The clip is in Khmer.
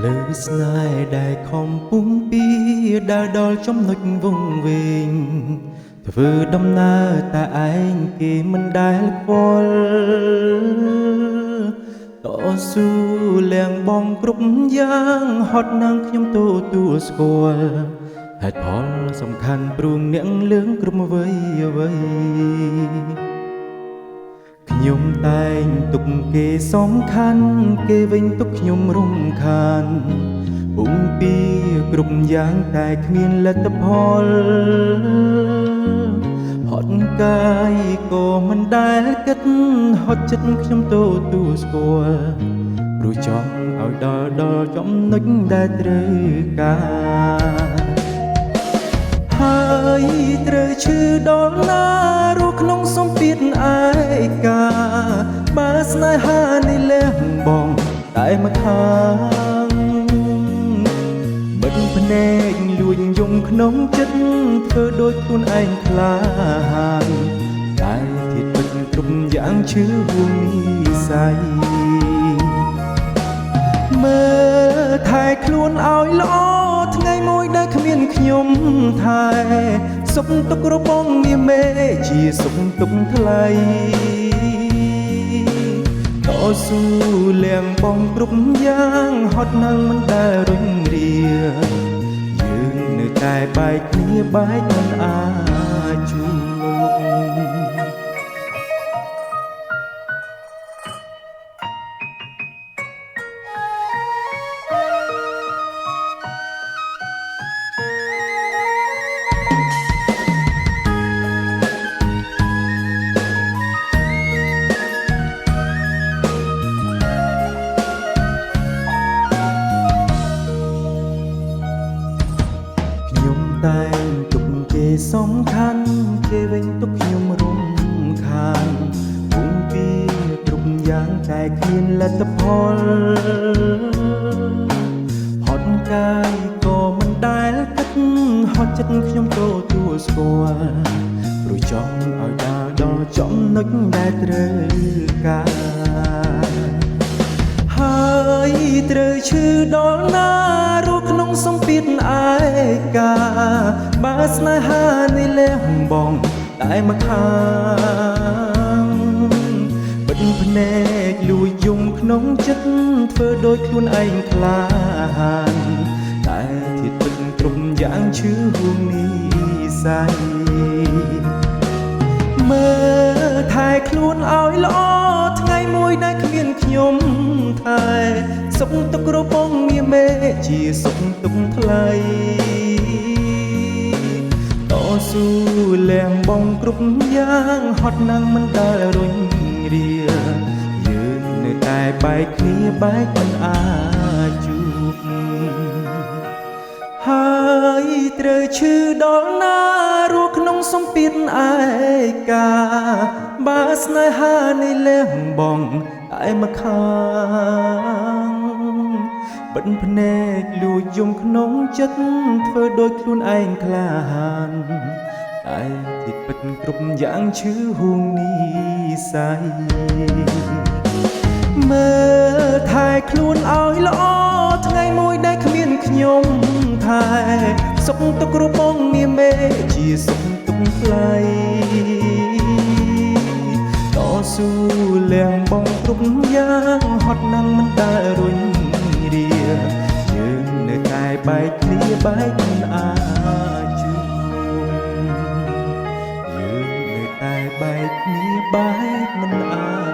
លើស្នេហ៍ដែលខំពុំពីដើរដល់ចំណុចវង្វេងធ្វើដំណើរតែឯងគេមិនដែលខ្វល់តស៊ូលះបងគ្រប់យ៉ាងហត់ណាំងខ្ញុំទទួលស្គាល់ហេតុផលសំខាន់ព្រោះអ្នកលឿងគ្រប់អ្វីខ្ញុំតែងទុកគេសំខាន់គេវិញទុកខ្ញុំរំខានពុំពីគ្រប់យ៉ាងតែគ្មានលទ្ធផលហត់កាយក៏មិនដែលគិតហត់ចិត្តខ្ញុំទទួលស្គាល់ព្រោះចង់ឲ្យដល់ចំណុចដែលត្រូវការហើយត្រូវឈឺដល់ណារស់ក្នុងសម្ពាធឯកាបើស្នេហានេះលះបងតែមកខាងបិទភ្នែកលួចយំក្នុងចិត្តធ្វើដូចខ្លួនឯងខ្លាហានតែធាតុពិតគ្រប់យ៉ាងឈឺហួងនិស័យមើលថែខ្លួនឲ្យល្អថ្ងៃមួយដែលគ្មានខ្ញុំថែសុខទុក្ខរបស់នាងមេជាសុខទុក្ខថ្លៃតស៊ូលះបងគ្រប់យ៉ាងហត់ណាំងមិនដែលរុញរាយើងនៅតែបែកគ្នាបែកមិនអាចជួបតែទុកគេសំខាន់គេវិញទុកខ្ញុំរំខានពុំពីគ្រប់យ៉ាងតែគ្មានលទ្ធផលហត់កាយក៏មិនដែលគិតហត់ចិត្តខ្ញុំទទួលស្គាល់ព្រោះចង់ឲ្យដល់ចំណុចដែលត្រូវការហើយត្រូវឈឺដល់ណារស់ក្នុងសម្ពាធឯកាបើស្នេហានេះលះបងតែមកខាងបិទភ្នែកលួចយំក្នុងចិត្តធ្វើដូចខ្លួនឯងខ្លាហានតែធាតុពិតគ្រប់យ៉ាងឈឺហួងនិស័យមើលថែខ្លួនឲ្យល្អថ្ងៃមួយដែលគ្មានខ្ញុំថែសុខទុក្ខរបស់នាងមេជាសុខទុក្ខថ្លៃតស៊ូលះបងគ្រប់យ៉ាងហត់ណាំងមិនដែលរុញរាយើងនៅតែបែកគ្នាបែកមិនអាចជួបហើយត្រូវឈឺដល់ណារស់ក្នុងសម្ពាធឯកាបើស្នេហានេះលះបងតែមកខាងបិទភ្នែកលួចយំក្នុងចិត្តធ្វើដូចខ្លួនឯងក្លាហានតែធាតុពិតគ្រប់យ៉ាងឈឺហួងនិស័យមើលថែខ្លួនឲ្យល្អថ្ងៃមួយដែលគ្មានខ្ញុំថែសុខទុក្ខរបស់នាងមេជាសុខទុក្ខថ្លៃតស៊ូលះបងគ្រប់យ៉ាងហត់ណាំងមិនដែលរុញរាយើងនៅតែបែកគ្នាបែកមិនអាចជួបយើងនៅតែបែកគ្នាបែកមិនអាច